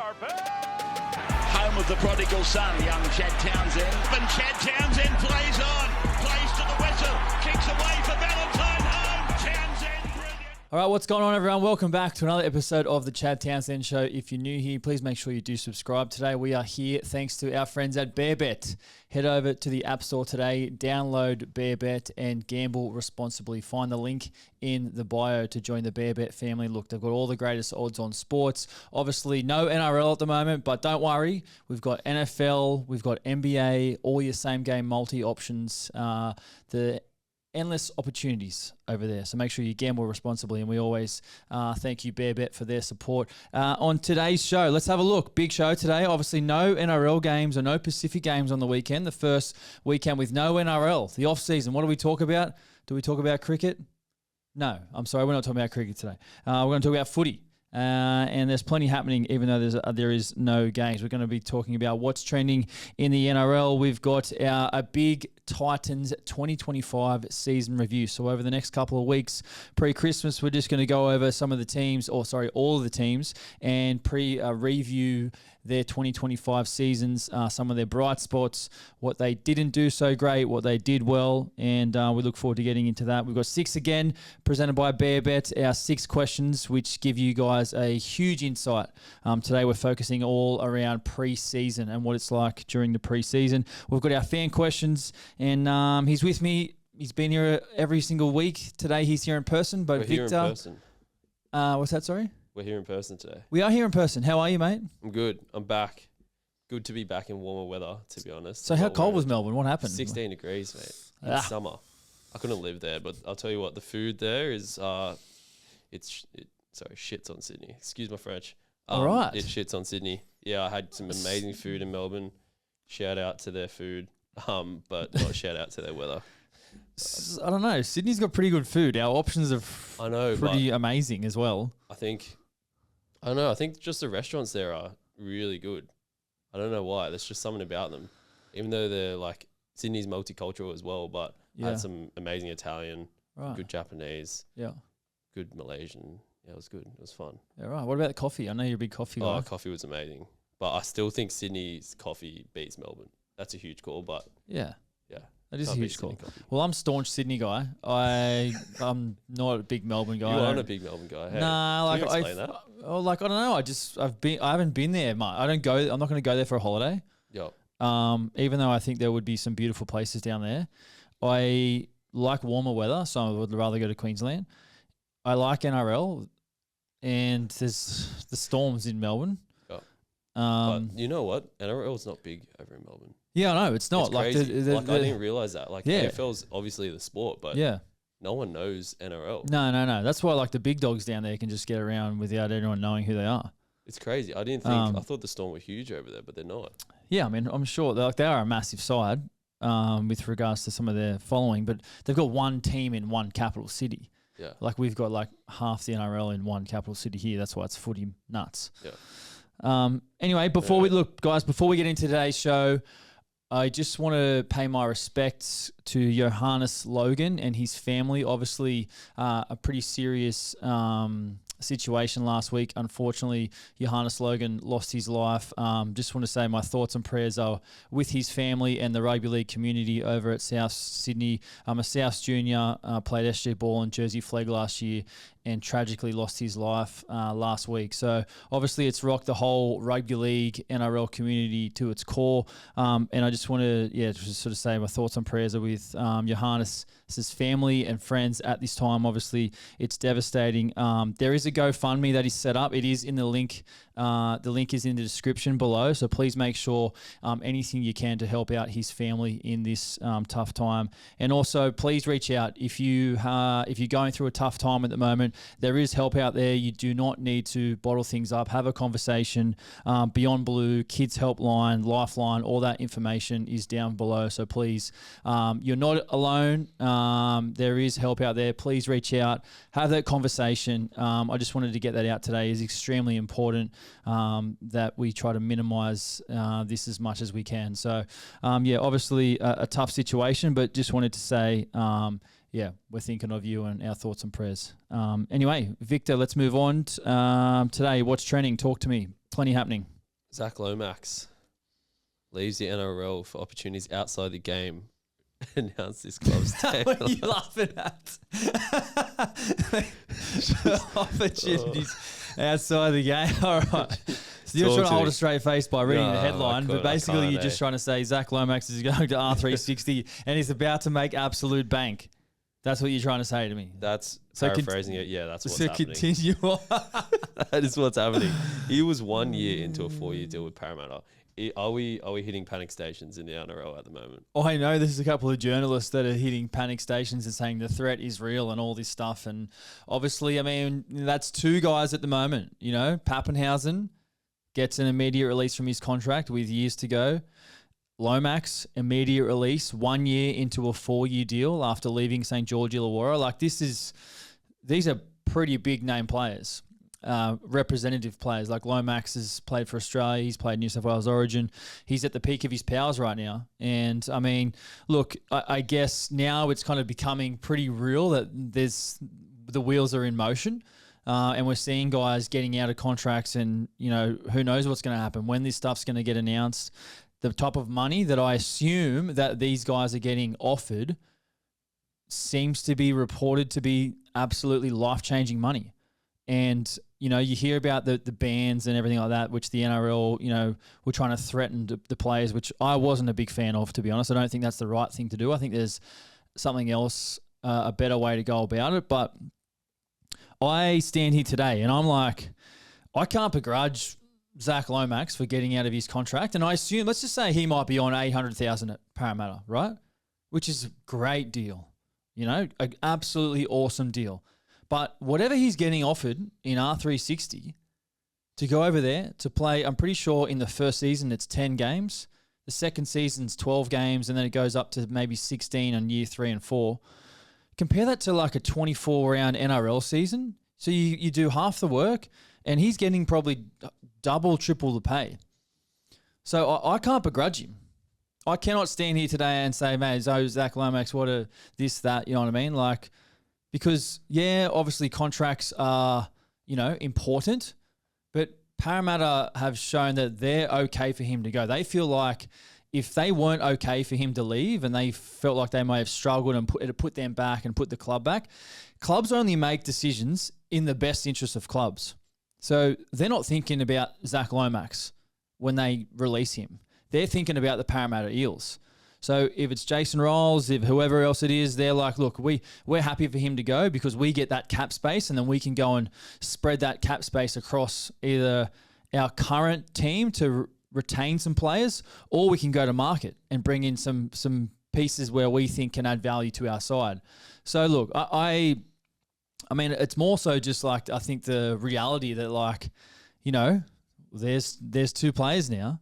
Home of the prodigal son, young Chad Townsend. And Chad Townsend plays on, plays to the whistle, kicks away for Valentine home. Townsend, brilliant. All right, what's going on, everyone? Welcome back to another episode of the Chad Townsend Show. If you're new here, please make sure you do subscribe. Today we are here thanks to our friends at BearBet. Head over to the App Store today, download BearBet and gamble responsibly. Find the link in the bio to join the BearBet family. Look, they've got all the greatest odds on sports. Obviously, no NRL at the moment, but don't worry. We've got NFL, we've got NBA, all your same-game multi-options. The endless opportunities over there. So make sure you gamble responsibly. And we always thank you, BearBet, for their support. On today's show, let's have a look. Big show today. Obviously, no NRL games or no Pacific games on the weekend. The first weekend with no NRL. The off-season. What do we talk about? Do we talk about cricket? No. I'm sorry. We're not talking about cricket today. We're going to talk about footy. And there's plenty happening, even though there is no games. We're going to be talking about what's trending in the NRL. We've got a big Titans 2025 season review. So over the next couple of weeks, pre-Christmas, we're just going to go over all of the teams, and review their 2025 seasons, some of their bright spots, what they didn't do so great, what they did well, and we look forward to getting into that. We've got 6 again, presented by BearBet, our 6 questions, which give you guys a huge insight. Today we're focusing all around pre-season and what it's like during the pre-season. We've got our fan questions, and he's with me. He's been here every single week. Today he's here in person, but We're Victor... here in person. What's that, sorry? We're here in person today. We are here in person. How are you, mate? I'm good. I'm back. Good to be back in warmer weather, to be honest. So how cold was Melbourne? What happened? 16 degrees, mate. In summer. I couldn't live there, but I'll tell you what, the food there is, shits on Sydney. Excuse my French. All right. It shits on Sydney. Yeah, I had some amazing food in Melbourne. Shout out to their food, but not shout out to their weather. I don't know. Sydney's got pretty good food. Our options are pretty amazing as well. I think just the restaurants there are really good. I don't know why. There's just something about them. Even though they're like, Sydney's multicultural as well, but had some amazing Italian, good Japanese, good Malaysian. Yeah, it was good. It was fun. Yeah, right. What about the coffee? I know you're a big coffee guy. Oh, coffee was amazing. But I still think Sydney's coffee beats Melbourne. That's a huge call, but yeah. That is Can't a huge call. Well, I'm a staunch Sydney guy. I'm not a big Melbourne guy. You aren't a big Melbourne guy. Hey, nah, can you explain that? I don't know. I haven't been there much. I'm not going to go there for a holiday. Yep. Even though I think there would be some beautiful places down there. I like warmer weather, so I would rather go to Queensland. I like NRL, and there's the Storms in Melbourne. Yep. But you know what? NRL is not big over in Melbourne. Yeah, I know. It's not. It's crazy. I didn't realise that. AFL's obviously the sport, but no one knows NRL. No. That's why the big dogs down there can just get around without anyone knowing who they are. It's crazy. I didn't think. I thought the Storm were huge over there, but they're not. Yeah, I mean, I'm sure they are a massive side with regards to some of their following, but they've got one team in one capital city. Yeah. We've got half the NRL in one capital city here. That's why it's footy nuts. Yeah. Anyway, before we get into today's show, I just want to pay my respects to Johannes Logan and his family. Obviously, a pretty serious situation last week. Unfortunately, Johannes Logan lost his life. Just want to say my thoughts and prayers are with his family and the rugby league community over at South Sydney. A South junior, played SG ball and Jersey flag last year, and tragically lost his life last week. So obviously it's rocked the whole rugby league NRL community to its core. And I just want to just sort of say my thoughts and prayers are with Johannes' family and friends at this time. Obviously it's devastating. There is a GoFundMe that is set up. It is in the link. The link is in the description below. So please make sure anything you can to help out his family in this tough time. And also please reach out if you're going through a tough time at the moment. There is help out there. You do not need to bottle things up. Have a conversation. Beyond Blue, Kids Helpline, Lifeline, all that information is down below. So please, you're not alone. There is help out there. Please reach out. Have that conversation. I just wanted to get that out today. It's extremely important that we try to minimize this as much as we can. So, obviously a tough situation, but just wanted to say, we're thinking of you and our thoughts and prayers. Anyway, Victor, let's move on. Today, what's trending? Talk to me. Plenty happening. Zac Lomax leaves the NRL for opportunities outside the game. Announced this club's What are you laughing at? Opportunities outside the game. All right. So you're trying to hold a straight face by reading the headline, but basically you're just trying to say Zac Lomax is going to R360 and he's about to make absolute bank. That's what you're trying to say to me. That's paraphrasing it. Yeah, that's what's happening. So continue on. That is what's happening. He was 1 year into a 4-year deal with Parramatta. Are we hitting panic stations in the NRL at the moment? Oh, I know there's a couple of journalists that are hitting panic stations and saying the threat is real and all this stuff. And obviously, I mean, that's two guys at the moment. You know, Pappenhausen gets an immediate release from his contract with years to go. Lomax, immediate release, 1 year into a 4-year deal after leaving St. George Illawarra. Like these are pretty big name players. Representative players. Like Lomax has played for Australia. He's played New South Wales Origin. He's at the peak of his powers right now. And I mean, look, I guess now it's kind of becoming pretty real that the wheels are in motion. And we're seeing guys getting out of contracts and, you know, who knows what's going to happen when this stuff's going to get announced. The type of money that I assume that these guys are getting offered seems to be reported to be absolutely life-changing money. And, you know, you hear about the bans and everything like that, which the NRL, you know, were trying to threaten the players, which I wasn't a big fan of, to be honest. I don't think that's the right thing to do. I think there's something else, a better way to go about it. But I stand here today and I'm like, I can't begrudge Zac Lomax for getting out of his contract. And I assume, let's just say he might be on $800,000 at Parramatta, right? Which is a great deal, you know, an absolutely awesome deal. But whatever he's getting offered in R360 to go over there to play, I'm pretty sure in the first season it's 10 games. The second season's 12 games, and then it goes up to maybe 16 on year 3 and 4. Compare that to like a 24-round NRL season. So you do half the work, and he's getting probably double, triple the pay. So I can't begrudge him. I cannot stand here today and say, man, Zac Lomax, what a this, that, you know what I mean? Like, because, yeah, obviously contracts are, you know, important, but Parramatta have shown that they're okay for him to go. They feel like if they weren't okay for him to leave and they felt like they may have struggled and put them back and put the club back, clubs only make decisions in the best interest of clubs. So they're not thinking about Zac Lomax when they release him. They're thinking about the Parramatta Eels. So if it's Jason Rolls, if whoever else it is, they're like, look, we're happy for him to go because we get that cap space and then we can go and spread that cap space across either our current team to retain some players, or we can go to market and bring in some pieces where we think can add value to our side. So look, I mean, it's more so just like, I think the reality that, like, you know, there's two players now.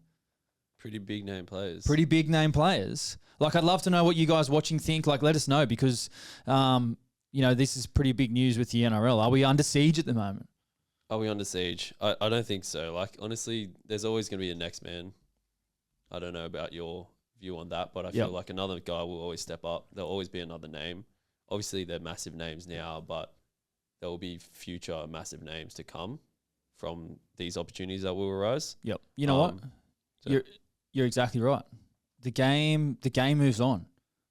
Pretty big name players. Like, I'd love to know what you guys watching think. Like, let us know because, you know, this is pretty big news with the NRL. Are we under siege at the moment? Are we under siege? I don't think so. Like, honestly, there's always going to be a next man. I don't know about your view on that, but I feel like another guy will always step up. There'll always be another name. Obviously, they're massive names now, but there will be future massive names to come from these opportunities that will arise. Yep. You know what? So you're exactly right. The game moves on.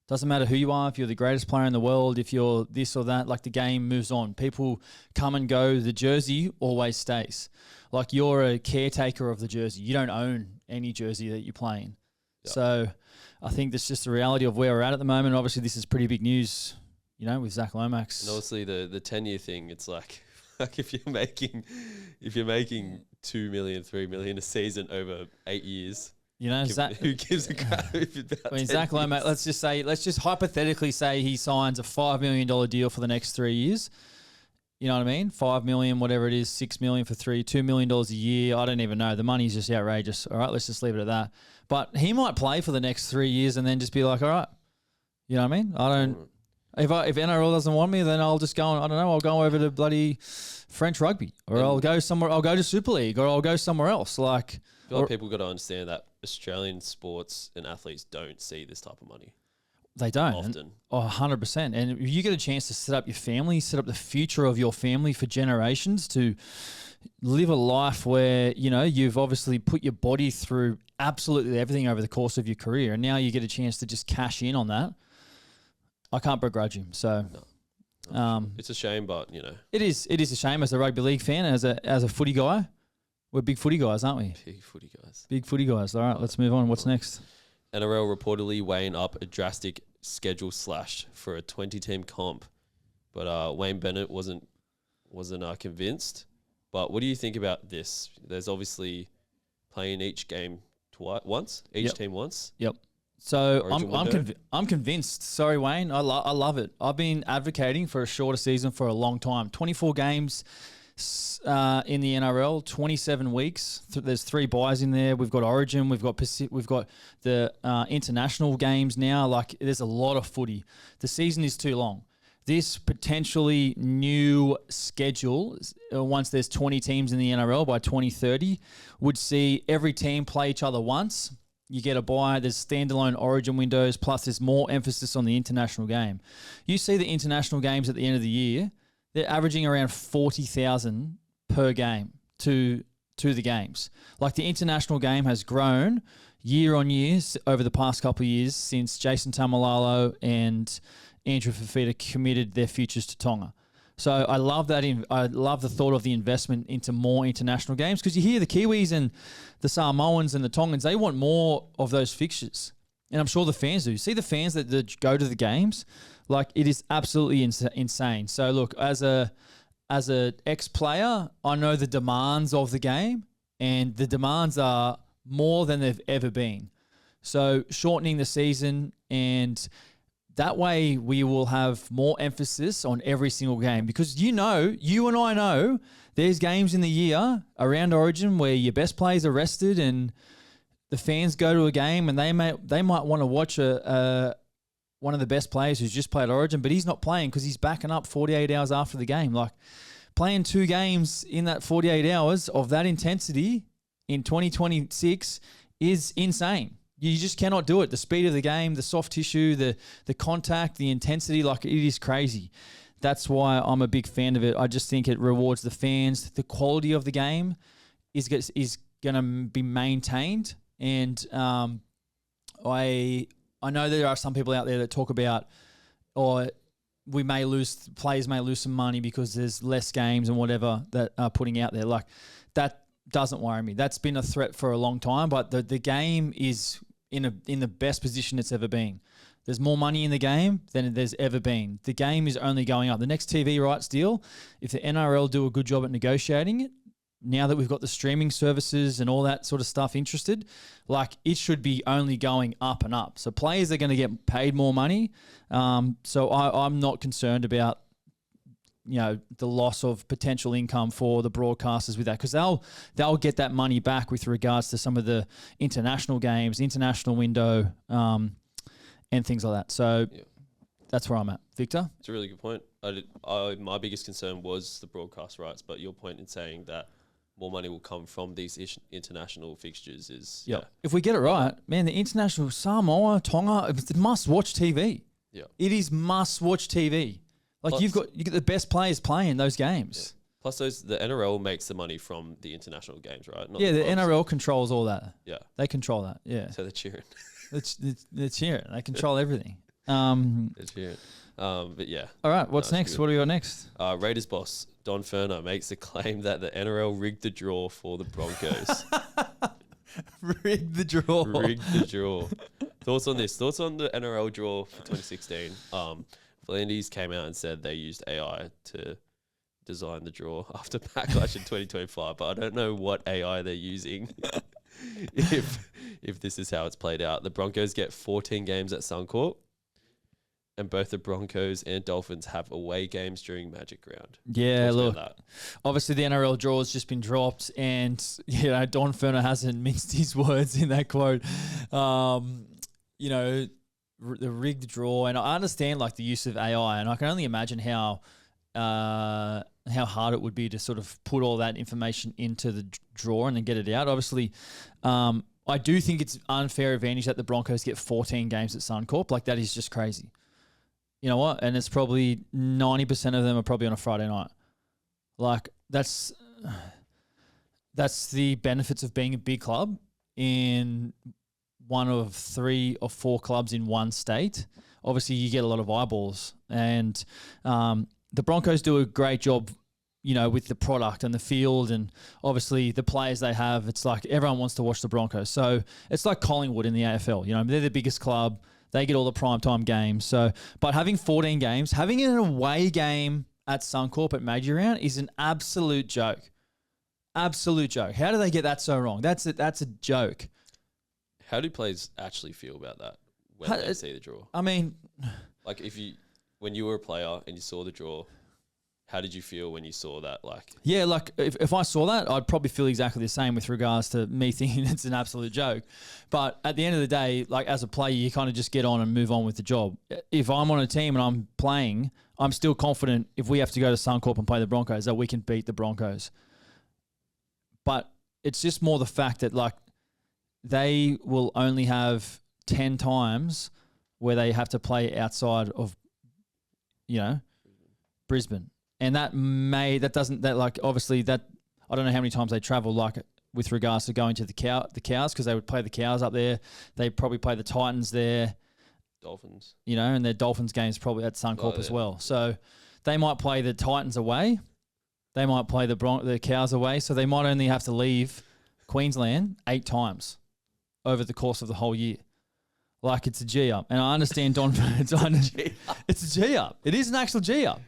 Doesn't matter who you are, if you're the greatest player in the world, if you're this or that, like the game moves on. People come and go. The jersey always stays. Like you're a caretaker of the jersey. You don't own any jersey that you play in. Yep. So I think that's just the reality of where we're at the moment. Obviously, this is pretty big news, you know, with Zac Lomax. And obviously the 10-year thing, it's like if you're making $2 million, $3 million a season over 8 years, you know, who gives a crap about I mean, Zac Lomax, let's just hypothetically say he signs a $5 million deal for the next 3 years. You know what I mean? $5 million, whatever it is, $6 million for 3, $2 million a year. I don't even know. The money's just outrageous. All right, let's just leave it at that. But he might play for the next 3 years and then just be like, all right, you know what I mean? I don't. If NRL doesn't want me, then I'll just go and, I don't know, I'll go over to bloody French rugby, or I'll go somewhere. I'll go to Super League, or I'll go somewhere else. Like, I feel like people got to understand that Australian sports and athletes don't see this type of money. They don't. often. 100%. And if you get a chance to set up your family, set up the future of your family for generations, to live a life where, you've obviously put your body through absolutely everything over the course of your career, and now you get a chance to just cash in on that. I can't begrudge him. So It's a shame, but it is a shame as a rugby league fan, as a footy guy. We're big footy guys, aren't we? Big footy guys. Big footy guys. All right, let's move on. What's next? NRL reportedly weighing up a drastic schedule slash for a 20-team comp, but Wayne Bennett wasn't convinced. But what do you think about this? There's obviously playing each game once, each team once. Yep. So Origin I'm convinced. Sorry, Wayne. I love it. I've been advocating for a shorter season for a long time. 24 games in the NRL, 27 weeks. There's 3 buys in there. We've got Origin. We've got the international games now. Like, there's a lot of footy. The season is too long. This potentially new schedule, once there's 20 teams in the NRL by 2030, would see every team play each other once. You get a bye. There's standalone Origin windows, plus there's more emphasis on the international game. You see the international games at the end of the year, they're averaging around 40,000 per game to the games. Like, the international game has grown year on year over the past couple of years since Jason Tamalalo and Andrew Fafita committed their futures to Tonga. So I love that. I love the thought of the investment into more international games, because you hear the Kiwis and the Samoans and the Tongans, they want more of those fixtures. And I'm sure the fans do. See the fans that go to the games? Like, it is absolutely insane. So look, as a ex-player, I know the demands of the game, and the demands are more than they've ever been. So shortening the season, and that way we will have more emphasis on every single game, because you and I know there's games in the year around Origin where your best players are rested and the fans go to a game and they might want to watch one of the best players who's just played Origin, but he's not playing because he's backing up 48 hours after the game. Like, playing 2 games in that 48 hours of that intensity in 2026 is insane. You just cannot do it. The speed of the game, the soft tissue, the contact, the intensity, like, it is crazy. That's why I'm a big fan of it. I just think it rewards the fans. The quality of the game is going to be maintained. And I know there are some people out there that talk about, or players may lose some money because there's less games and whatever that are putting out there. Like, that doesn't worry me. That's been a threat for a long time, but the game is in the best position it's ever been. There's more money in the game than there's ever been. The game is only going up. The next TV rights deal, if the NRL do a good job at negotiating it, now that we've got the streaming services and all that sort of stuff interested, like, it should be only going up and up. So players are going to get paid more money. So I'm not concerned about, the loss of potential income for the broadcasters with that, because they'll get that money back with regards to some of the international games, international window, and things like that. So that's where I'm at. Victor? It's a really good point. My biggest concern was the broadcast rights, but your point in saying that more money will come from these international fixtures is... Yeah. If we get it right, man, the international Samoa, Tonga, it's must-watch TV. Yeah. It is must-watch TV. Like, plus, you get the best players playing those games. Yeah. Plus, the NRL makes the money from the international games, right? Not the NRL controls all that. Yeah. They control that, yeah. So they're cheering. They're cheering. They control everything. They're cheering. But yeah. All right, what's next? What do we got next? Raiders boss Don Ferner makes a claim that the NRL rigged the draw for the Broncos. Rigged the draw. Rigged the draw. Thoughts on this? Thoughts on the NRL draw for 2016? Vlandis came out and said they used AI to design the draw after Backlash in 2025, but I don't know what AI they're using if this is how it's played out. The Broncos get 14 games at Suncorp, and both the Broncos and Dolphins have away games during Magic Round. Yeah, look, obviously the NRL draw has just been dropped, and Don Ferner hasn't minced his words in that quote. The rigged draw, and I understand like the use of AI, and I can only imagine how hard it would be to sort of put all that information into the draw and then get it out. Obviously, I do think it's unfair advantage that the Broncos get 14 games at Suncorp. Like, that is just crazy. You know what? And it's probably 90% of them are probably on a Friday night. Like, that's the benefits of being a big club in one of 3 or 4 clubs in one state. Obviously, you get a lot of eyeballs. And the Broncos do a great job, you know, with the product and the field and obviously the players they have. It's like everyone wants to watch the Broncos. So it's like Collingwood in the AFL. You know, they're the biggest club. They get all the primetime games. So, but having 14 games, having an away game at Suncorp at Major Round is an absolute joke. Absolute joke. How do they get that so wrong? That's a joke. How do players actually feel about that when they see the draw? I mean, like when you were a player and you saw the draw, how did you feel when you saw that? Like, yeah, like if I saw that, I'd probably feel exactly the same with regards to me thinking it's an absolute joke. But at the end of the day, like as a player, you kind of just get on and move on with the job. If I'm on a team and I'm playing, I'm still confident if we have to go to Suncorp and play the Broncos that we can beat the Broncos. But it's just more the fact that like they will only have 10 times where they have to play outside of, you know, Brisbane. And obviously that, I don't know how many times they travel, like with regards to going to the Cows, because they would play the Cows up there. They probably play the Titans there. Dolphins. You know, and their Dolphins games probably at Suncorp as well. So they might play the Titans away. They might play the Cows away. So they might only have to leave Queensland 8 times over the course of the whole year. Like, it's a G-up. And I understand it's a G-up. It is an actual G-up.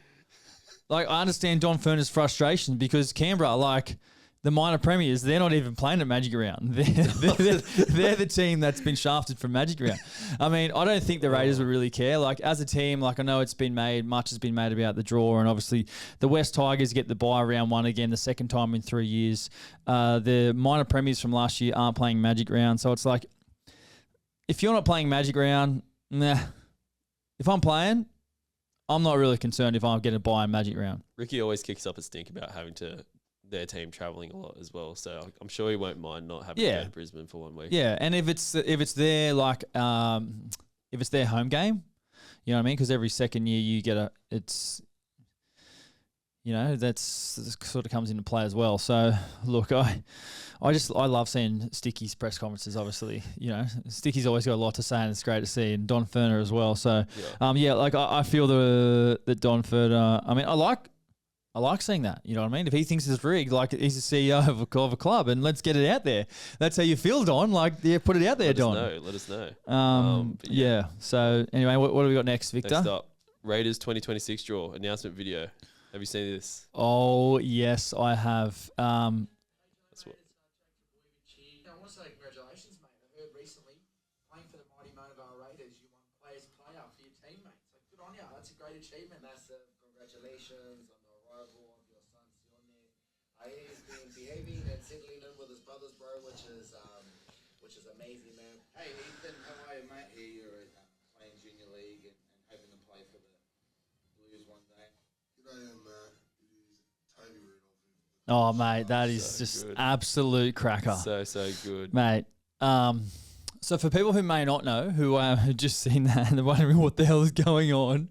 Like, I understand Don Furner's frustration because Canberra, like, the minor premiers, they're not even playing at Magic Round. They're the team that's been shafted from Magic Round. I mean, I don't think the Raiders would really care. Like, as a team, like, I know much has been made about the draw, and obviously the West Tigers get the bye round 1 again, the second time in 3 years. The minor premiers from last year aren't playing Magic Round, so it's like, if you're not playing Magic Round, nah. If I'm playing, I'm not really concerned if I'm getting a bye in Magic Round. Ricky always kicks up a stink about having their team travelling a lot as well, so I'm sure he won't mind not having to go to Brisbane for 1 week. Yeah, and if it's their if it's their home game, you know what I mean? Because every second year you get that sort of comes into play as well. So look, I love seeing Sticky's press conferences. Obviously, you know, Sticky's always got a lot to say, and it's great to see, and Don Furner as well. So like I feel that Don Furner. I mean, I like seeing that. You know what I mean? If he thinks it's rigged, like he's the CEO of a club, and let's get it out there. That's how you feel, Don. Like, put it out there, Don. Let us know. Yeah. So anyway, what do we got next, Victor? Next up, Raiders 2026 draw announcement video. Have you seen this? Oh yes, I have. That's what. I want to say congratulations, mate. I heard recently, playing for the mighty Monavar Raiders, you won Players Player for your teammates. So good on you. That's a great achievement. Massive congratulations on the arrival of your son Sione. He's been behaving and settling in with his brothers, bro, which is amazing, man. Hey, Ethan, how are you, mate? Here you're playing Junior League and hoping to play for the Blues one day. G'day, Matt. It is Toby Rudolph. Oh, mate, that is so just good. Absolute cracker. So good. Mate. So for people who may not know, who have just seen that and they're wondering what the hell is going on,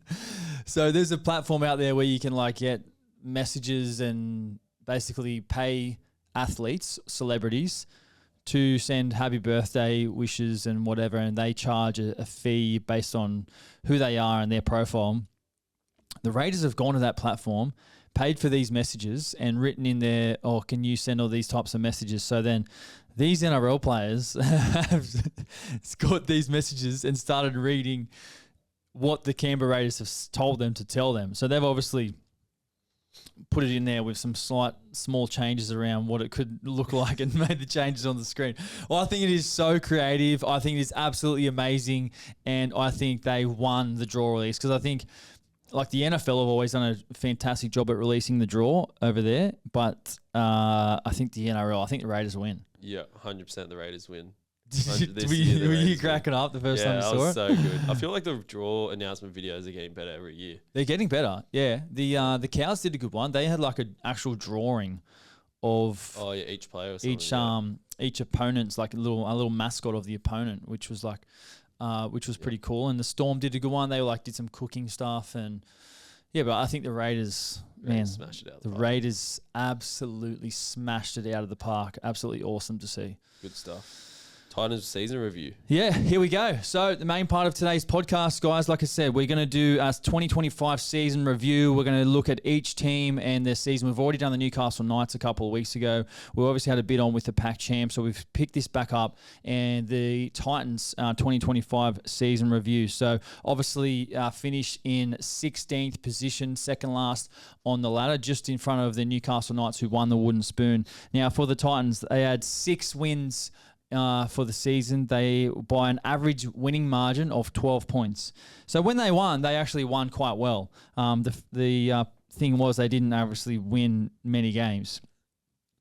so there's a platform out there where you can like get messages and basically pay athletes, celebrities, to send happy birthday wishes and whatever, and they charge a fee based on who they are and their profile. The Raiders have gone to that platform, paid for these messages, and written in there, "Oh, can you send all these types of messages?" So then these NRL players have got these messages and started reading what the Canberra Raiders have told them to tell them. So they've obviously put it in there with some small changes around what it could look like and made the changes on the screen. Well, I think it is so creative. I think it is absolutely amazing. And I think they won the draw release because I think like the NFL have always done a fantastic job at releasing the draw over there. But I think the Raiders win. Yeah, 100% the Raiders win. Were you cracking up the first time you saw it? Yeah, that was so good. I feel like the draw announcement videos are getting better every year. They're getting better, yeah. The Cows did a good one. They had like an actual drawing of each player or something. each opponent's like a little mascot of the opponent, which was pretty cool. And the Storm did a good one. They did some cooking stuff, and but I think the Raiders, smashed it out. The Raiders absolutely smashed it out of the park. Absolutely awesome to see. Good stuff. Titans season review. Yeah, here we go. So the main part of today's podcast, guys, like I said, we're going to do a 2025 season review. We're going to look at each team and their season. We've already done the Newcastle Knights a couple of weeks ago. We obviously had a bit on with the Pac Champ, so we've picked this back up, and the Titans 2025 season review. So obviously finished in 16th position, second last on the ladder, just in front of the Newcastle Knights, who won the Wooden Spoon. Now for the Titans, they had 6 wins for the season. They by an average winning margin of 12 points. So when they won, they actually won quite well. The thing was they didn't obviously win many games.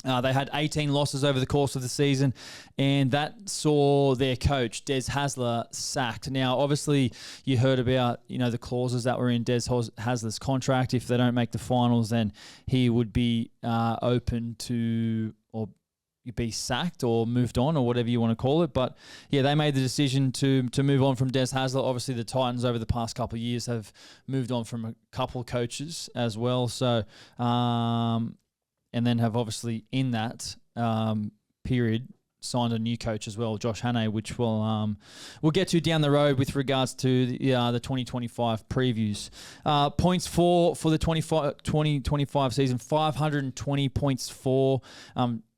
They had 18 losses over the course of the season, and that saw their coach, Des Hasler, sacked. Now, obviously, you heard about the clauses that were in Des Hasler's contract. If they don't make the finals, then he would be open to be sacked or moved on, or whatever you want to call it. But yeah, they made the decision to move on from Des Hasler. Obviously, the Titans over the past couple of years have moved on from a couple of coaches as well. So, and then have obviously in that period signed a new coach as well, Josh Hannay, which we'll get to down the road with regards to the 2025 previews. Points for the 2025 season, 520 points for.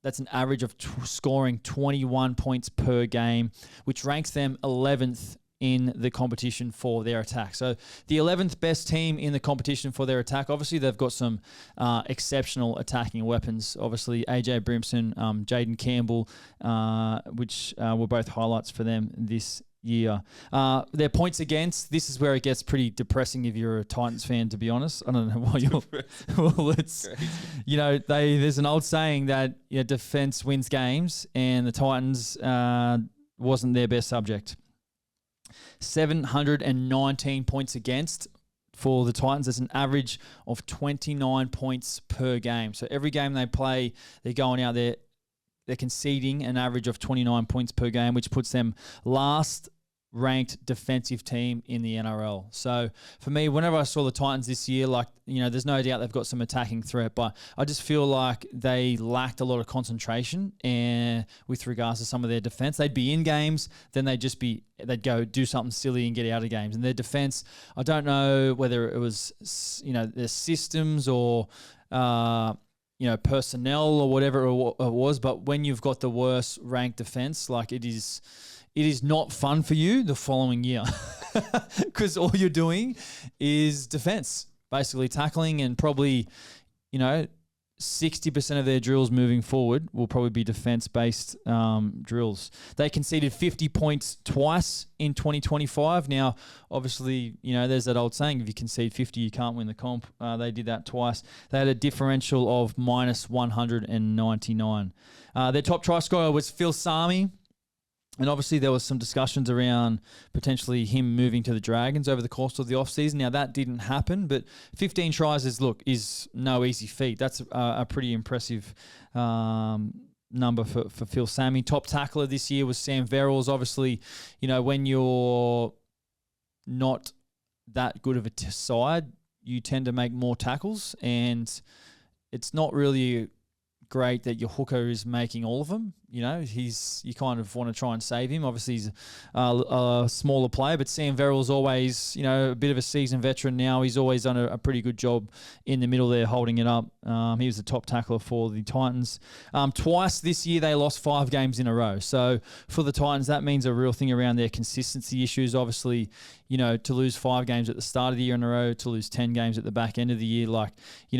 That's an average of scoring 21 points per game, which ranks them 11th in the competition for their attack. So the 11th best team in the competition for their attack. Obviously, they've got some exceptional attacking weapons. Obviously, AJ Brimson, Jaden Campbell, which were both highlights for them this year. Their points against, this is where it gets pretty depressing if you're a Titans fan, to be honest. I don't know why you're... well, it's... there's an old saying that defense wins games, and the Titans wasn't their best subject. 719 points against for the Titans. That's an average of 29 points per game. So every game they play, they're going out there, they're conceding an average of 29 points per game, which puts them last ranked defensive team in the NRL. So for me, whenever I saw the Titans this year, there's no doubt they've got some attacking threat, but I just feel like they lacked a lot of concentration and with regards to some of their defense. They'd be in games, then they'd go do something silly and get out of games. And their defense, I don't know whether it was, their systems or, personnel or whatever it was, but when you've got the worst ranked defense, it is not fun for you the following year because all you're doing is defense, basically tackling, and probably, 60% of their drills moving forward will probably be defense-based drills. They conceded 50 points twice in 2025. Now, obviously, there's that old saying, if you concede 50, you can't win the comp. They did that twice. They had a differential of minus 199. Their top try scorer was Phil Sami. And obviously there was some discussions around potentially him moving to the Dragons over the course of the offseason. Now that didn't happen, but 15 tries is no easy feat. That's a pretty impressive number for Phil Sami. Top tackler this year was Sam Verrills. Obviously, when you're not that good of a side, you tend to make more tackles, and it's not really great that your hooker is making all of them. You kind of want to try and save him. Obviously, he's a smaller player, but Sam Verrill's always, a bit of a seasoned veteran now. He's always done a pretty good job in the middle there, holding it up. He was the top tackler for the Titans. Twice this year, they lost 5 games in a row. So for the Titans, that means a real thing around their consistency issues. Obviously, to lose 5 games at the start of the year in a row, to lose 10 games at the back end of the year,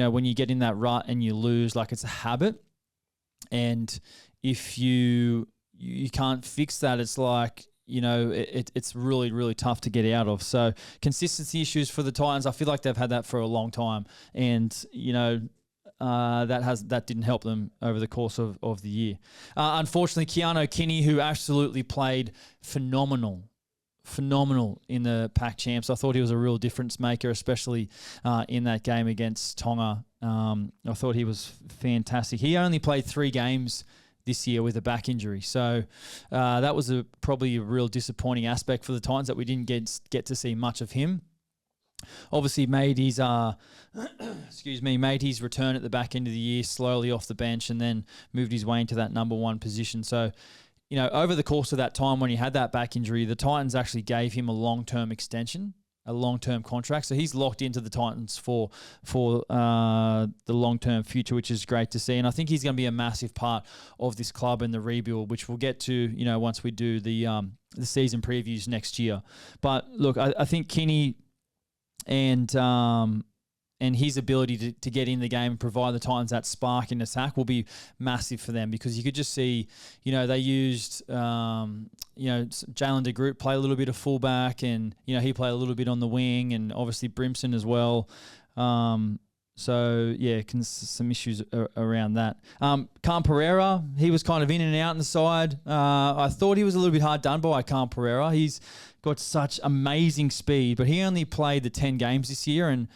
when you get in that rut and you lose, it's a habit. And if you can't fix that, it's it's really, really tough to get out of. So consistency issues for the Titans, I feel like they've had that for a long time. And, that didn't help them over the course of the year. Unfortunately, Keanu Kinney, who absolutely played phenomenal in the Pac Champs. I thought he was a real difference maker, especially in that game against Tonga. I thought he was fantastic. He only played 3 games this year with a back injury. So that was probably a real disappointing aspect for the Titans that we didn't get to see much of him. Obviously made his made his return at the back end of the year slowly off the bench and then moved his way into that number one position. So, over the course of that time when he had that back injury, the Titans actually gave him a long-term extension, a long-term contract. So he's locked into the Titans for the long-term future, which is great to see. And I think he's going to be a massive part of this club and the rebuild, which we'll get to, once we do the season previews next year. But look, I think Kinney and his ability to get in the game and provide the Titans that spark in attack will be massive for them, because you could just see, they used, Jalen de Groot play a little bit of fullback, and, he played a little bit on the wing, and obviously Brimson as well. So, yeah, some issues around that. Khan Pereira, he was kind of in and out on the side. I thought he was a little bit hard done by Khan Pereira. He's got such amazing speed, but he only played the 10 games this year, and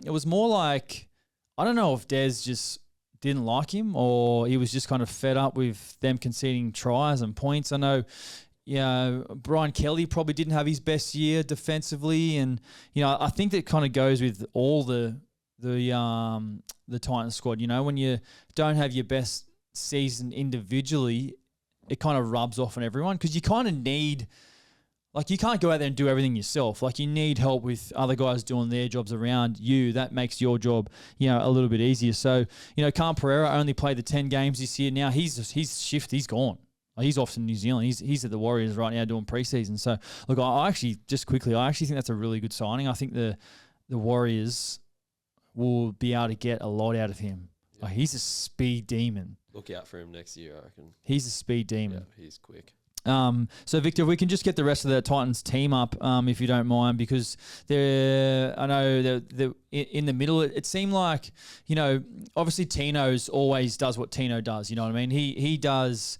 it was more like, I don't know if Des just didn't like him or he was just kind of fed up with them conceding tries and points. I know, Brian Kelly probably didn't have his best year defensively, and, I think that kind of goes with all the Titans squad. When you don't have your best season individually, it kind of rubs off on everyone, because you kind of need, you can't go out there and do everything yourself. You need help with other guys doing their jobs around you. That makes your job, a little bit easier. So, Khan Pereira only played the 10 games this year. Now he's gone. He's off to New Zealand. He's at the Warriors right now doing preseason. So, look, I actually think that's a really good signing. I think the Warriors will be able to get a lot out of him. Yeah. He's a speed demon. Look out for him next year, I reckon. He's a speed demon. Yeah, he's quick. So, Victor, if we can just get the rest of the Titans team up, if you don't mind, because they're in the middle. It seemed like, obviously Tino's always does what Tino does. You know what I mean? He handles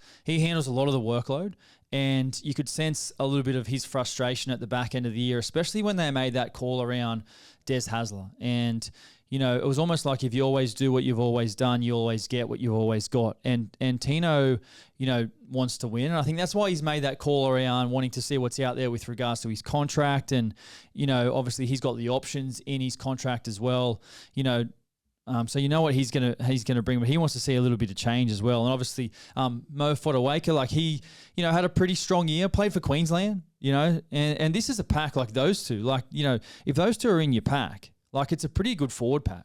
a lot of the workload, and you could sense a little bit of his frustration at the back end of the year, especially when they made that call around Des Hasler. And, it was almost like if you always do what you've always done, you always get what you've always got. And Tino, wants to win. And I think that's why he's made that call around wanting to see what's out there with regards to his contract. And, obviously he's got the options in his contract as well, so what he's gonna bring, but he wants to see a little bit of change as well. And obviously, Mo Fodawaker, he had a pretty strong year, played for Queensland, and this is a pack like those two, if those two are in your pack, it's a pretty good forward pack.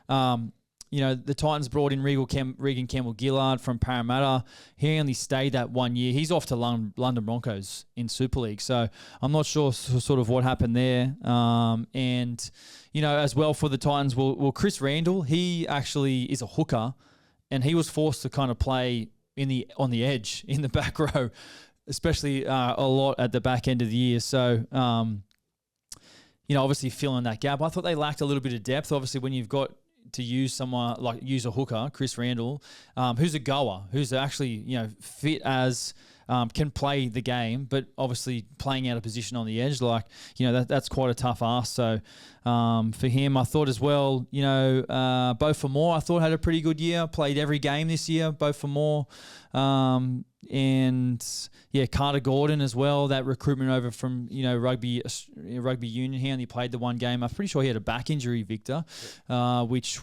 The Titans brought in Regan Campbell-Gillard from Parramatta. He only stayed that 1 year. He's off to London Broncos in Super League. So I'm not sure sort of what happened there. And, as well for the Titans, well, Chris Randall, he actually is a hooker, and he was forced to kind of play on the edge in the back row, especially a lot at the back end of the year. So, obviously filling that gap. I thought they lacked a little bit of depth. Obviously, when you've got to use someone use a hooker, Chris Randall, who's a goer, who's actually, fit as, can play the game, but obviously playing out of position on the edge, that's quite a tough ask. So, for him, I thought as well, Beau Fermor, I thought had a pretty good year, played every game this year, Beau Fermor. And Carter Gordon as well, that recruitment over from, rugby union. He only played the one game. I'm pretty sure he had a back injury, Victor, which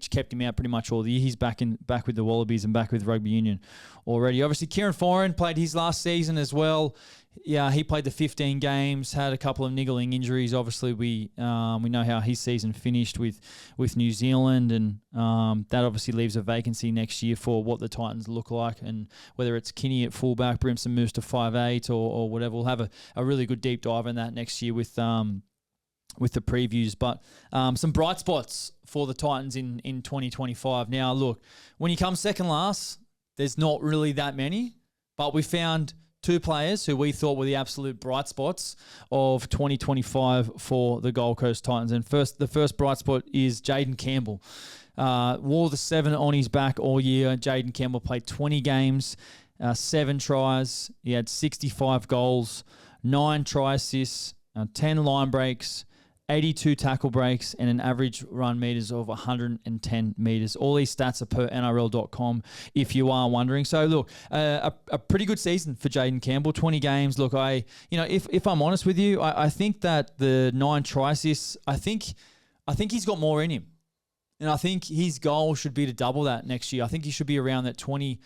kept him out pretty much all the year. He's back with the Wallabies and back with rugby union already. Obviously, Kieran Foran played his last season as well. Yeah, he played the 15 games, had a couple of niggling injuries. Obviously, we know how his season finished with New Zealand, and that obviously leaves a vacancy next year for what the Titans look like, and whether it's Kinney at fullback, Brimson moves to 5'8", or whatever. We'll have a really good deep dive in that next year with the previews. But some bright spots for the Titans in 2025. Now, look, when you come second last, there's not really that many, but we found two players who we thought were the absolute bright spots of 2025 for the Gold Coast Titans. And the first bright spot is Jaden Campbell. Wore the 7 on his back all year. Jaden Campbell played 20 games, 7 tries. He had 65 goals, 9 try assists, 10 line breaks, 82 tackle breaks, and an average run meters of 110 meters. All these stats are per NRL.com if you are wondering. So look, a pretty good season for Jayden Campbell, 20 games. Look, if I'm honest with you, I think that the 9 try assists, I think he's got more in him. And I think his goal should be to double that next year. I think he should be around that 20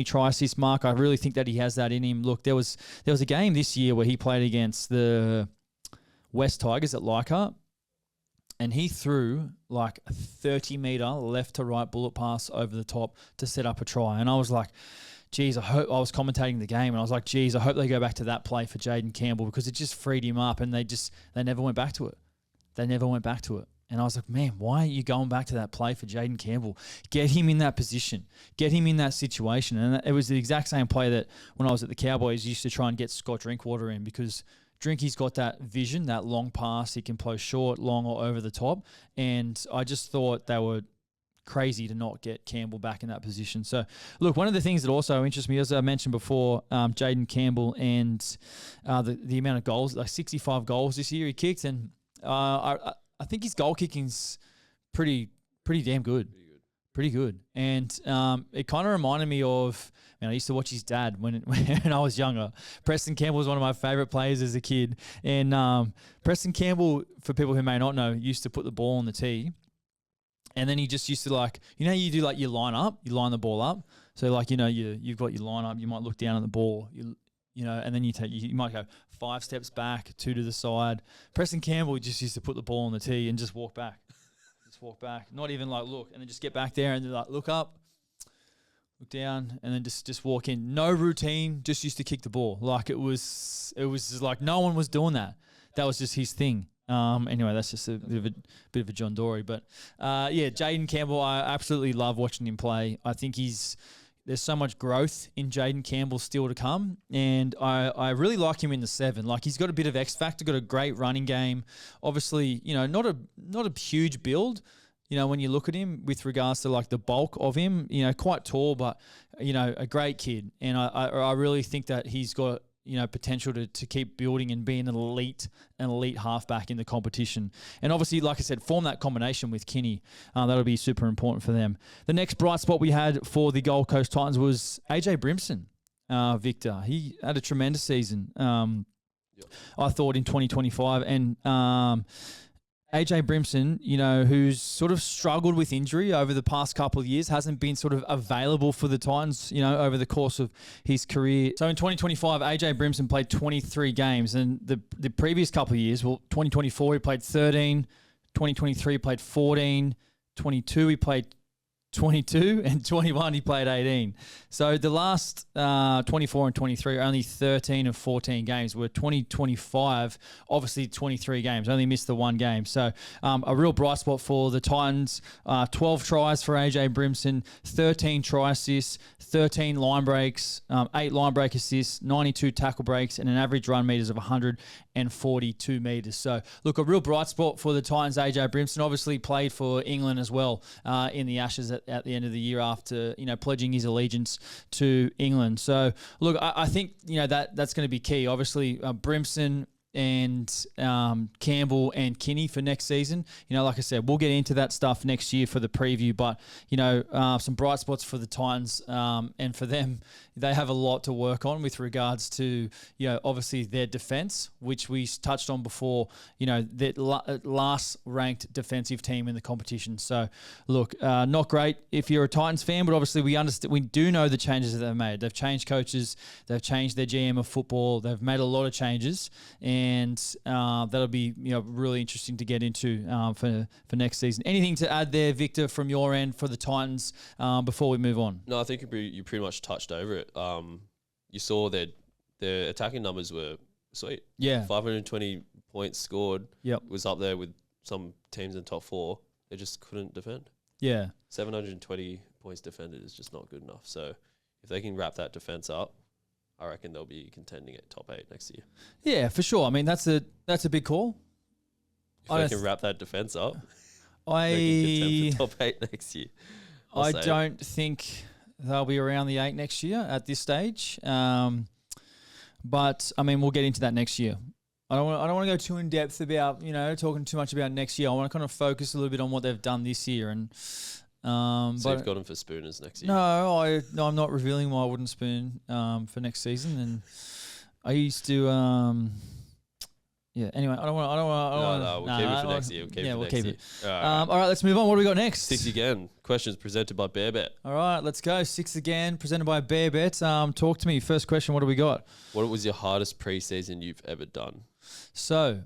try assist mark. I really think that he has that in him. Look, there was a game this year where he played against the West Tigers at Leichhardt, and he threw like a 30-meter left to right bullet pass over the top to set up a try. And I was like, geez, I was commentating the game, and I was like, geez, I hope they go back to that play for Jayden Campbell, because it just freed him up, and they never went back to it. And I was like, man, why are you going back to that play for Jayden Campbell? Get him in that position. Get him in that situation. And it was the exact same play that when I was at the Cowboys used to try and get Scott Drinkwater in, because Drinky's got that vision, that long pass. He can play short, long, or over the top. And I just thought they were crazy to not get Campbell back in that position. So, look, one of the things that also interests me, as I mentioned before, Jayden Campbell and the amount of goals, like 65 goals this year he kicked. And I think his goal kicking's pretty damn good. Pretty good. And it kind of reminded me of, I used to watch his dad when I was younger. Preston Campbell was one of my favourite players as a kid. And Preston Campbell, for people who may not know, used to put the ball on the tee. And then he just used to you do like you line the ball up. So like, you've got your line up, you might look down at the ball, and then you might go 5 steps back, 2 to the side. Preston Campbell just used to put the ball on the tee and just walk back. Not even like look, and then just get back there and like look up, look down, and then just walk in. No routine, just used to kick the ball. Like it was just like no one was doing that. That was just his thing. Anyway, that's just a bit of a John Dory. But Jayden Campbell, I absolutely love watching him play. I think there's so much growth in Jayden Campbell still to come, and I really like him in the 7. Like he's got a bit of X factor, got a great running game. Obviously, not a huge build. When you look at him with regards to like the bulk of him, quite tall, but a great kid. And I really think that he's got potential to keep building and being an elite halfback in the competition. And obviously, like I said, form that combination with Kinney. That'll be super important for them. The next bright spot we had for the Gold Coast Titans was AJ Brimson, Victor. He had a tremendous season, I thought, in 2025. And AJ Brimson, who's sort of struggled with injury over the past couple of years, hasn't been sort of available for the Titans, over the course of his career. So in 2025, AJ Brimson played 23 games, and the previous couple of years, 2024 he played 13, 2023 he played 14, 22 he played 22, and 21 he played 18. So the last 24 and 23 are only 13 of 14 games, where 2025, obviously 23 games, only missed the 1 game. So a real bright spot for the Titans. 12 tries for AJ Brimson, 13 try assists, 13 line breaks, 8 line break assists, 92 tackle breaks, and an average run meters of 142 meters. So look, a real bright spot for the Titans. AJ Brimson obviously played for England as well in the Ashes at the end of the year after pledging his allegiance to England. So look, I think that's going to be key. Obviously, Brimson and Campbell and Kinney for next season. Like I said, we'll get into that stuff next year for the preview, but some bright spots for the Titans, and for them, they have a lot to work on with regards to obviously their defense, which we touched on before. That last ranked defensive team in the competition. So look, not great if you're a Titans fan, but obviously we do know the changes that they've made. They've changed coaches, they've changed their GM of football, they've made a lot of changes, and that'll be really interesting to get into for next season. Anything to add there, Victor, from your end for the Titans before we move on? No, I think you pretty much touched over it. You saw their attacking numbers were sweet. Yeah, 520 points scored. Yep, was up there with some teams in top 4. They just couldn't defend. Yeah, 720 points defended is just not good enough. So if they can wrap that defense up, I reckon they'll be contending at top 8 next year. Yeah, for sure. I mean, that's a big call. If they can wrap that defense up, they can contend for top 8 next year. I don't think they'll be around the 8 next year at this stage. But I mean, we'll get into that next year. I don't want to go too in depth about, talking too much about next year. I want to kind of focus a little bit on what they've done this year. And so you've got them for spooners next year? No, I'm not revealing my wooden spoon for next season. And I used to, yeah. Anyway, I don't want. No, we'll keep it for next year. We'll keep it. All right, let's move on. What do we got next? 6 again. Questions presented by BearBet. All right, let's go. 6 again, presented by BearBet. Talk to me. First question. What do we got? What was your hardest preseason you've ever done? So,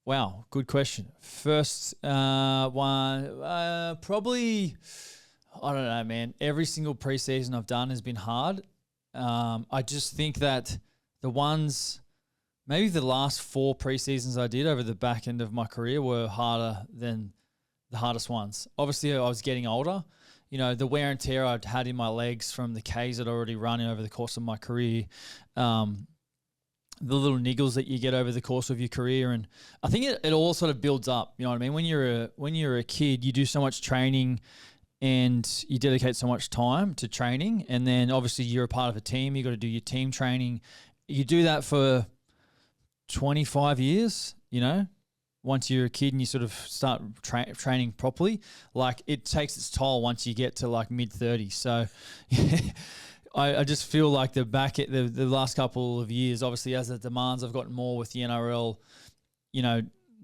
wow, good question. First one, probably, I don't know, man. Every single preseason I've done has been hard. I just think that maybe the last 4 preseasons I did over the back end of my career were harder than the hardest ones. Obviously, I was getting older. The wear and tear I'd had in my legs from the Ks I'd already run over the course of my career. The little niggles that you get over the course of your career. And I think it all sort of builds up. You know what I mean? When you're a kid, you do so much training and you dedicate so much time to training. And then obviously you're a part of a team. You got to do your team training. You do that for 25 years, once you're a kid and you sort of start training properly. Like, it takes its toll once you get to like mid-30s. So I just feel like the last couple of years, obviously as the demands have gotten more with the NRL,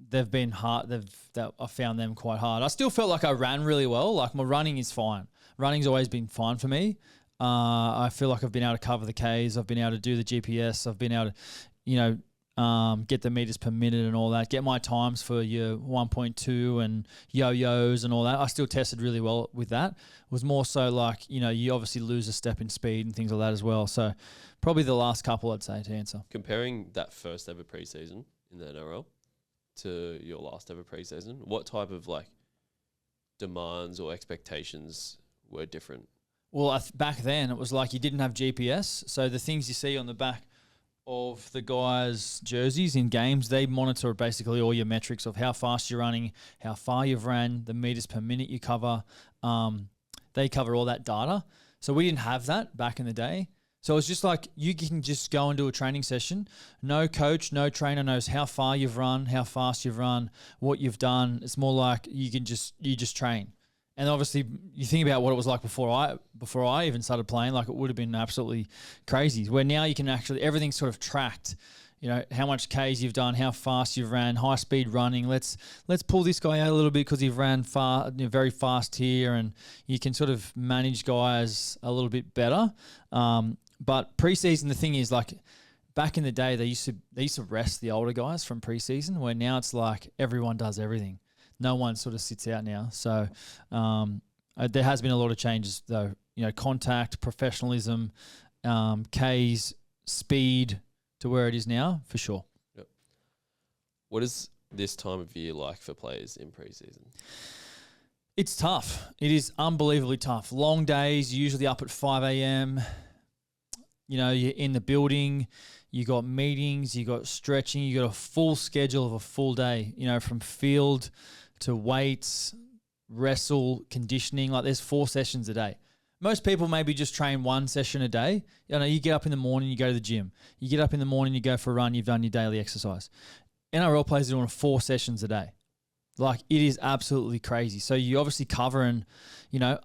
they've been hard. I found them quite hard. I still felt like I ran really well. Like, my running is fine. Running's always been fine for me. I feel like I've been able to cover the Ks. I've been able to do the GPS. I've been able to, get the meters per minute and all that, get my times for your 1.2 and yo-yos and all that. I still tested really well with that. It was more so like, you obviously lose a step in speed and things like that as well. So probably the last couple, I'd say, to answer. Comparing that first ever preseason in the NRL to your last ever preseason, what type of demands or expectations were different? Well, back then it was like you didn't have GPS. So the things you see on the back of the guys' jerseys in games, they monitor basically all your metrics of how fast you're running, how far you've ran, the meters per minute you cover. They cover all that data. So we didn't have that back in the day. So it's just like you can just go and do a training session. No coach, no trainer knows how far you've run, how fast you've run, what you've done. It's more like you just train. And obviously, you think about what it was like before I even started playing. Like, it would have been absolutely crazy. Where now you can actually, everything's sort of tracked. How much Ks you've done, how fast you've ran, high speed running. Let's pull this guy out a little bit because you've ran very fast here, and you can sort of manage guys a little bit better. But preseason, the thing is, like, back in the day, they used to rest the older guys from preseason. Where now it's like everyone does everything. No one sort of sits out now. So there has been a lot of changes, though. Contact, professionalism, Ks, speed to where it is now, for sure. Yep. What is this time of year like for players in preseason? It's tough. It is unbelievably tough. Long days, usually up at 5 a.m. You're in the building. You got meetings. You got stretching. You got a full schedule of a full day. From field to weights, wrestle, conditioning. Like, there's 4 sessions a day. Most people maybe just train 1 session a day. You get up in the morning, you go to the gym. You get up in the morning, you go for a run, you've done your daily exercise. NRL players are doing 4 sessions a day. Like, it is absolutely crazy. So you obviously covering,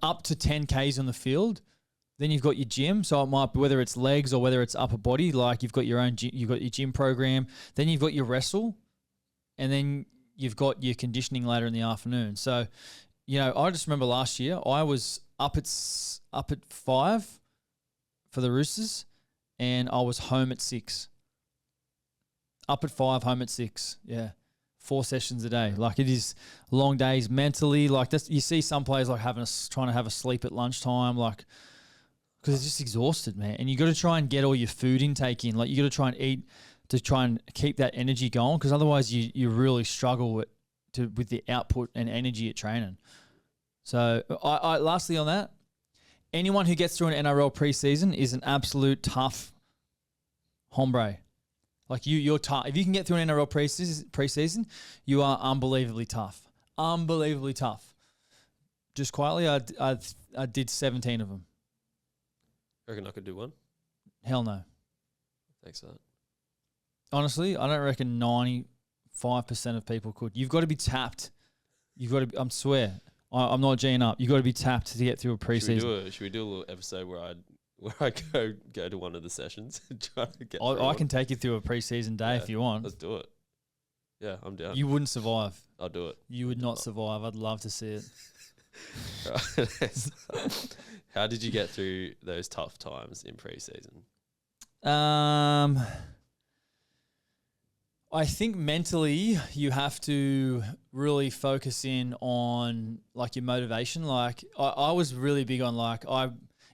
up to 10 Ks on the field. Then you've got your gym. So it might be whether it's legs or whether it's upper body. Like, you've got your own, you've got your gym program. Then you've got your wrestle, and then you've got your conditioning later in the afternoon. So, I just remember last year I was up at 5 for the Roosters, and I was home at 6. Up at 5, home at 6. Yeah. 4 sessions a day. Like, it is long days mentally. Like, that's, you see some players like trying to have a sleep at lunchtime, like, because they're just exhausted, man. And you got to try and get all your food intake in. Like, you got to try and eat to try and keep that energy going, because otherwise you really struggle with the output and energy at training. So, I lastly on that, anyone who gets through an NRL preseason is an absolute tough hombre. Like, you're tough. If you can get through an NRL preseason, you are unbelievably tough. Unbelievably tough. Just quietly, I did 17 of them. I reckon I could do one? Hell no. Thanks for that. Honestly, I don't reckon 95% of people could. You've got to be tapped. You've got to. I swear, I'm not G'ing up. You've got to be tapped to get through a preseason. Should we do a little episode where I go to one of the sessions and try to get? I can take you through a preseason day if you want. Let's do it. Yeah, I'm down. You wouldn't survive. I'll do it. You would not survive. I'd love to see it. Right. How did you get through those tough times in preseason? I think mentally you have to really focus in on like your motivation. Like I was really big on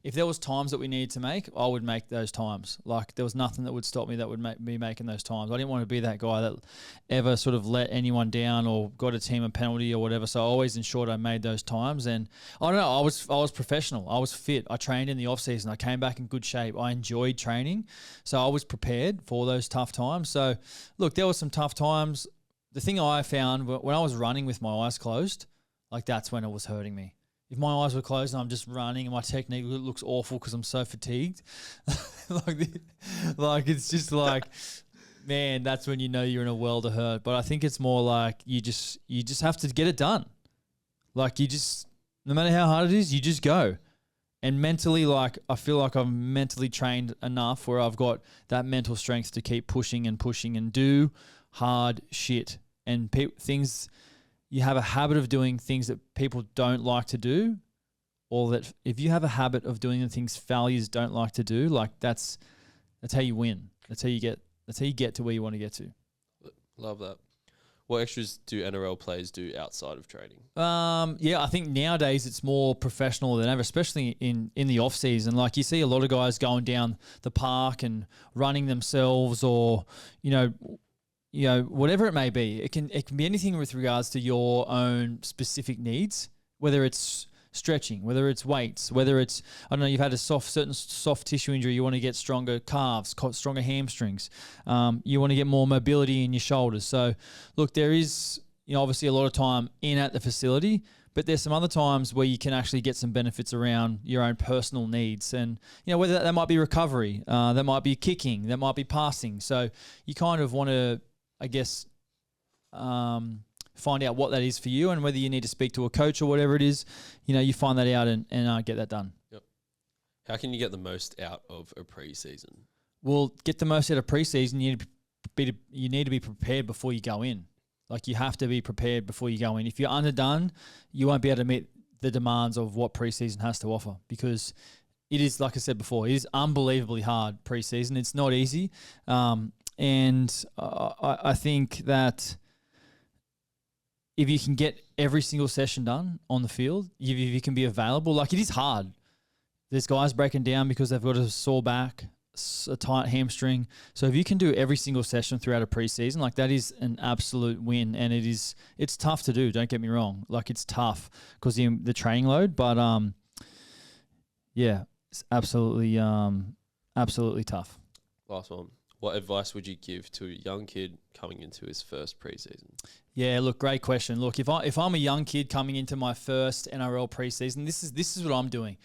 if there was times that we needed to make, I would make those times. Like there was nothing that would stop me that would make me making those times. I didn't want to be that guy that ever sort of let anyone down or got a team a penalty or whatever. So I always ensured I made those times. And I don't know, I was professional. I was fit. I trained in the off season. I came back in good shape. I enjoyed training. So I was prepared for those tough times. So look, there were some tough times. The thing I found when I was running with my eyes closed, like that's when it was hurting me. If my eyes were closed and I'm just running and my technique looks awful because I'm so fatigued, like it's just like, man, that's when you know you're in a world of hurt. But I think it's more like you just have to get it done. Like no matter how hard it is, you just go. And mentally, like I feel like I'm mentally trained enough where I've got that mental strength to keep pushing and do hard shit and things. You have a habit of doing things that people don't like to do, or that if you have a habit of doing the things failures don't like to do, like that's how you win. That's how you get to where you want to get to. Love that. What extras do NRL players do outside of training? Yeah, I think nowadays it's more professional than ever, especially in the off season. Like you see a lot of guys going down the park and running themselves, or whatever it may be. It can be anything with regards to your own specific needs, whether it's stretching, whether it's weights, whether it's, I don't know, you've had a certain soft tissue injury, you want to get stronger calves, stronger hamstrings. You want to get more mobility in your shoulders. So look, there is, obviously a lot of time in at the facility, but there's some other times where you can actually get some benefits around your own personal needs. And, whether that might be recovery, that might be kicking, that might be passing. So you kind of want to, I guess, find out what that is for you, and whether you need to speak to a coach or whatever it is, you find that out and get that done. Yep. How can you get the most out of a preseason? Well, get the most out of preseason. You need to be prepared before you go in. Like you have to be prepared before you go in. If you're underdone, you won't be able to meet the demands of what preseason has to offer, because it is, like I said before, it is unbelievably hard preseason. It's not easy. And I think that if you can get every single session done on the field, if you can be available, like it is hard. There's guys breaking down because they've got a sore back, a tight hamstring. So if you can do every single session throughout a preseason, like that is an absolute win. And it's tough to do. Don't get me wrong. Like it's tough because the training load, but yeah, it's absolutely tough. Last one. What advice would you give to a young kid coming into his first preseason? Yeah, look, great question. Look, if I'm a young kid coming into my first NRL preseason, this is what I'm doing.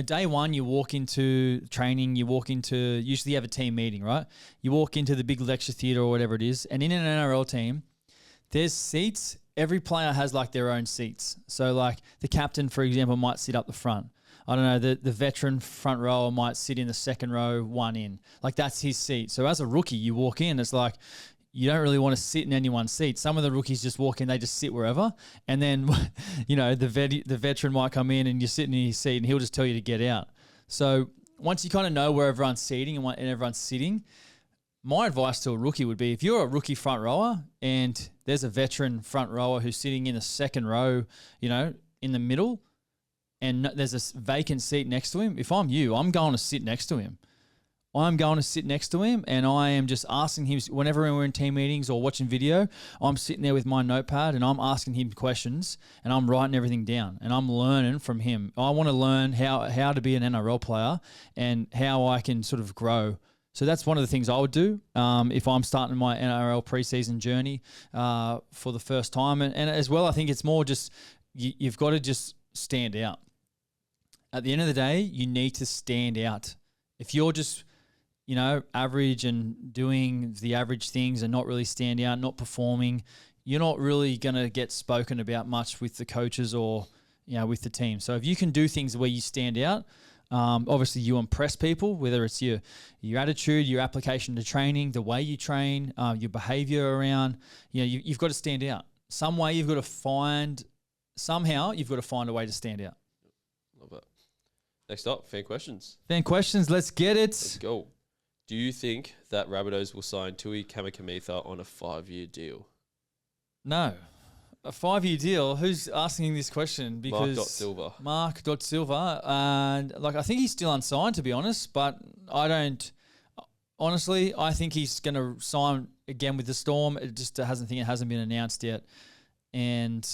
Day one, you walk into training, usually you have a team meeting, right? You walk into the big lecture theatre or whatever it is, and in an NRL team, there's seats. Every player has like their own seats. So like the captain, for example, might sit up the front. I don't know, the veteran front rower might sit in the second row, one in. Like that's his seat. So as a rookie, you walk in, it's like you don't really want to sit in anyone's seat. Some of the rookies just walk in, they just sit wherever. And then, the veteran might come in and you're sitting in his seat and he'll just tell you to get out. So once you kind of know where everyone's seating and everyone's sitting, my advice to a rookie would be, if you're a rookie front rower and there's a veteran front rower who's sitting in the second row, in the middle, and there's a vacant seat next to him, if I'm you, I'm going to sit next to him. And I am just asking him, whenever we're in team meetings or watching video, I'm sitting there with my notepad and I'm asking him questions and I'm writing everything down and I'm learning from him. I want to learn how to be an NRL player and how I can sort of grow. So that's one of the things I would do if I'm starting my NRL preseason journey for the first time. And as well, I think it's more just you've got to just stand out. At the end of the day, you need to stand out. If you're just, average and doing the average things and not really stand out, not performing, you're not really going to get spoken about much with the coaches or, with the team. So if you can do things where you stand out, obviously you impress people, whether it's your attitude, your application to training, the way you train, your behavior around, you've got to stand out. Somehow you've got to find a way to stand out. Love it. Next up, fan questions. Fan questions, let's get it. Let's go. Do you think that Rabbitohs will sign Tui Kamikamica on a 5-year deal? No. A 5-year deal? Who's asking this question? Because Mark.Silva. And I think he's still unsigned, to be honest, but I think he's going to sign again with the Storm. It just hasn't been announced yet. And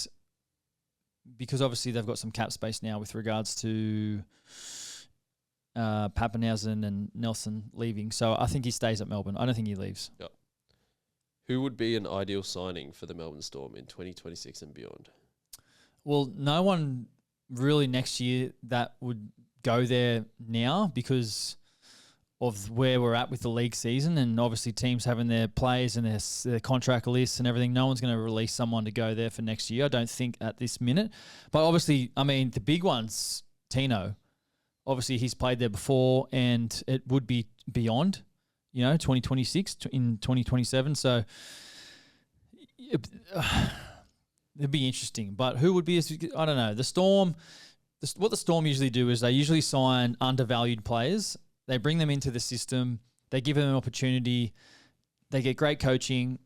because obviously they've got some cap space now with regards to Pappenhausen and Nelson leaving. So I think he stays at Melbourne. I don't think he leaves. Yep. Who would be an ideal signing for the Melbourne Storm in 2026 and beyond? Well, no one really next year that would go there now because of where we're at with the league season and obviously teams having their players and their contract lists and everything. No one's going to release someone to go there for next year, I don't think, at this minute. But obviously, the big ones, Tino, obviously he's played there before and it would be beyond, 2026 in 2027. So it'd be interesting. But who would be, I don't know. The Storm, what the Storm usually do is they usually sign undervalued players. They bring them into the system. They give them an opportunity. They get great coaching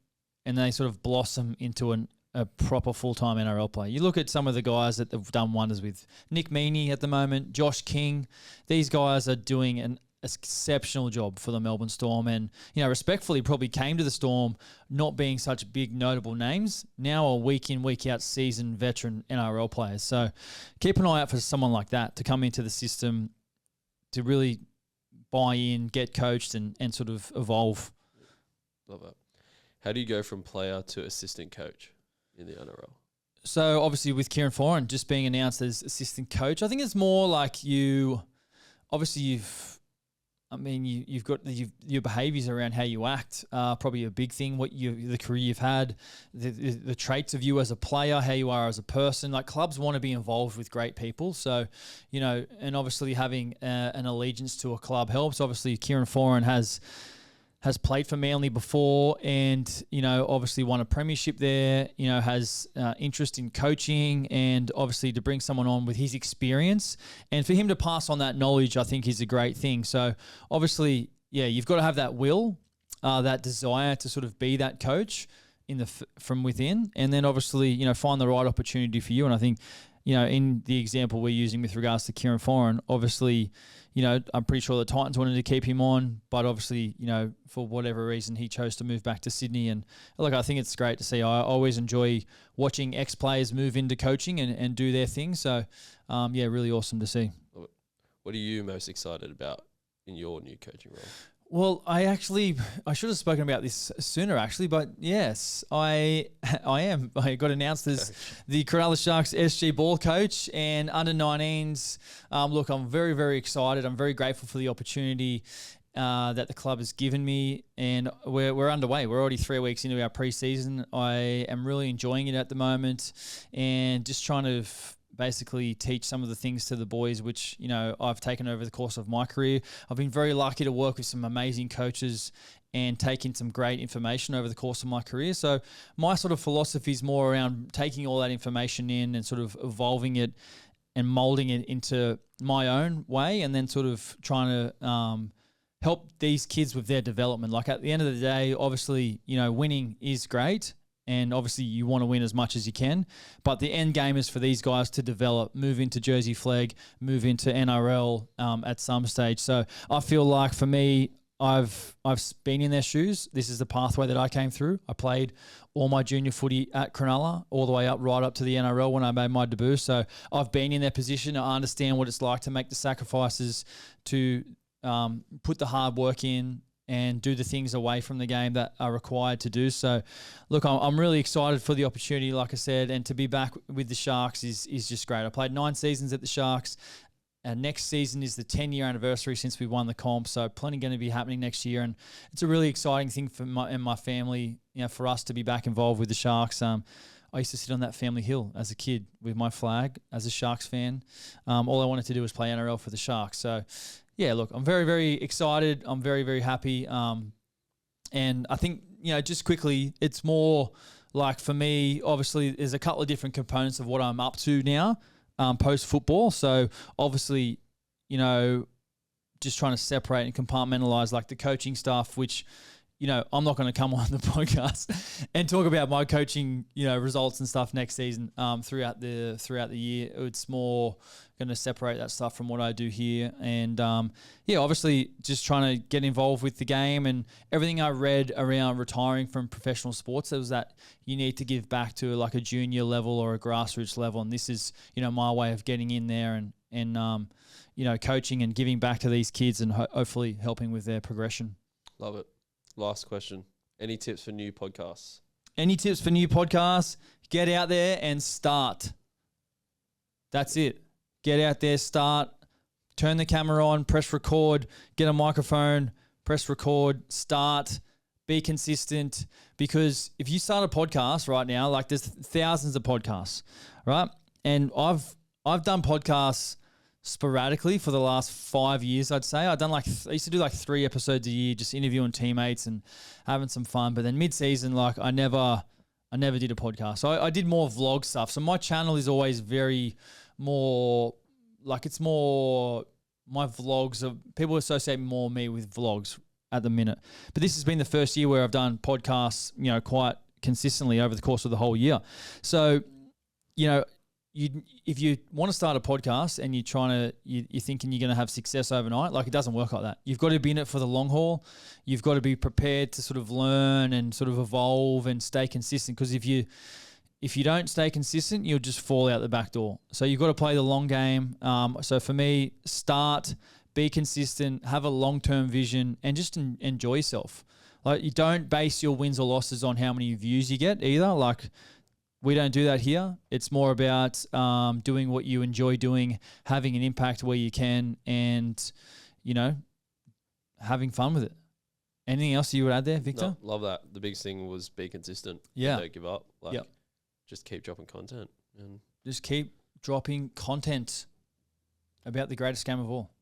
and they sort of blossom into a proper full-time NRL player. You look at some of the guys that have done wonders with Nick Meaney at the moment, Josh King. These guys are doing an exceptional job for the Melbourne Storm and, respectfully probably came to the Storm not being such big notable names, now are week in, week out seasoned veteran NRL players. So keep an eye out for someone like that to come into the system to really buy in, get coached and sort of evolve. Love it. How do you go from player to assistant coach in the NRL? So obviously with Kieran Foran just being announced as assistant coach, I think it's more like you've got your behaviours around how you act, probably a big thing, the career you've had, the traits of you as a player, how you are as a person. Like clubs want to be involved with great people. So, and obviously having an allegiance to a club helps. Obviously Kieran Foran has played for Manly before and, obviously won a premiership there, has interest in coaching and obviously to bring someone on with his experience and for him to pass on that knowledge, I think is a great thing. So obviously, you've got to have that will, that desire to sort of be that coach from within and then obviously, find the right opportunity for you. And I think, in the example we're using with regards to Kieran Foran, obviously, I'm pretty sure the Titans wanted to keep him on, but obviously, for whatever reason, he chose to move back to Sydney. And look, I think it's great to see. I always enjoy watching ex-players move into coaching and do their thing. So, really awesome to see. What are you most excited about in your new coaching role? Well, I should have spoken about this sooner actually, but yes, I am. I got announced as the Cronulla Sharks SG ball coach and under 19s. Look, I'm very, very excited. I'm very grateful for the opportunity that the club has given me and we're underway. We're already 3 weeks into our preseason. I am really enjoying it at the moment and just trying to basically teach some of the things to the boys, which, I've taken over the course of my career. I've been very lucky to work with some amazing coaches and take in some great information over the course of my career. So my sort of philosophy is more around taking all that information in and sort of evolving it and molding it into my own way and then sort of trying to help these kids with their development. Like at the end of the day, obviously, winning is great. And obviously you want to win as much as you can. But the end game is for these guys to develop, move into Jersey Flag, move into NRL at some stage. So I feel like for me, I've been in their shoes. This is the pathway that I came through. I played all my junior footy at Cronulla, all the way up, right up to the NRL when I made my debut. So I've been in their position. I understand what it's like to make the sacrifices, to put the hard work in, and do the things away from the game that are required to do. So, look, I'm really excited for the opportunity, like I said, and to be back with the Sharks is just great. I played 9 seasons at the Sharks. Our next season is the 10-year anniversary since we won the comp, so plenty going to be happening next year, and it's a really exciting thing for my family, for us to be back involved with the Sharks. I used to sit on that family hill as a kid with my flag as a Sharks fan. All I wanted to do was play NRL for the Sharks. So, yeah, look, I'm very, very excited. I'm very, very happy. And I think, just quickly, it's more like for me, obviously, there's a couple of different components of what I'm up to now. Post-football. So obviously, just trying to separate and compartmentalize like the coaching stuff, which, I'm not going to come on the podcast and talk about my coaching, results and stuff next season throughout the year. It's more going to separate that stuff from what I do here. And, obviously just trying to get involved with the game, and everything I read around retiring from professional sports, it was that you need to give back to like a junior level or a grassroots level. And this is, my way of getting in there and coaching and giving back to these kids and hopefully helping with their progression. Love it. Last question. Any tips for new podcasts? Any tips for new podcasts? Get out there and start. That's it. Get out there, start, turn the camera on, press record, get a microphone, press record, start, be consistent. Because if you start a podcast right now, like there's thousands of podcasts, right? And I've done podcasts sporadically for the last 5 years, I'd say. I used to do like 3 episodes a year, just interviewing teammates and having some fun. But then mid-season, like I never did a podcast. So I did more vlog stuff. So my channel is always very more like, it's more my vlogs of people associate more me with vlogs at the minute. But this has been the first year where I've done podcasts, quite consistently over the course of the whole year. So, if you want to start a podcast and you're thinking you're going to have success overnight, like it doesn't work like that. You've got to be in it for the long haul. You've got to be prepared to sort of learn and sort of evolve and stay consistent. Because if you don't stay consistent, you'll just fall out the back door. So you've got to play the long game. So for me, start, be consistent, have a long-term vision, and just enjoy yourself. Like you don't base your wins or losses on how many views you get either. Like, we don't do that here. It's more about doing what you enjoy doing, having an impact where you can, and, having fun with it. Anything else you would add there, Victor? No, love that. The biggest thing was be consistent. Yeah. Don't give up. Just keep dropping content. And just keep dropping content about the greatest game of all.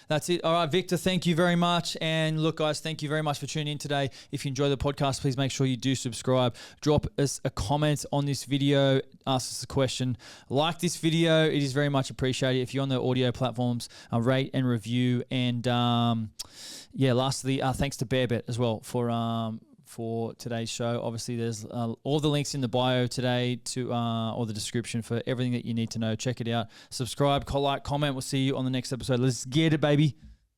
That's it. All right, Victor, thank you very much. And look, guys, thank you very much for tuning in today. If you enjoy the podcast, please make sure you do subscribe. Drop us a comment on this video. Ask us a question. Like this video. It is very much appreciated. If you're on the audio platforms, rate and review. And, lastly, thanks to BearBet as well for today's show. Obviously, there's all the links in the bio today or the description for everything that you need to know. Check it out. Subscribe, like, comment. We'll see you on the next episode. Let's get it, baby.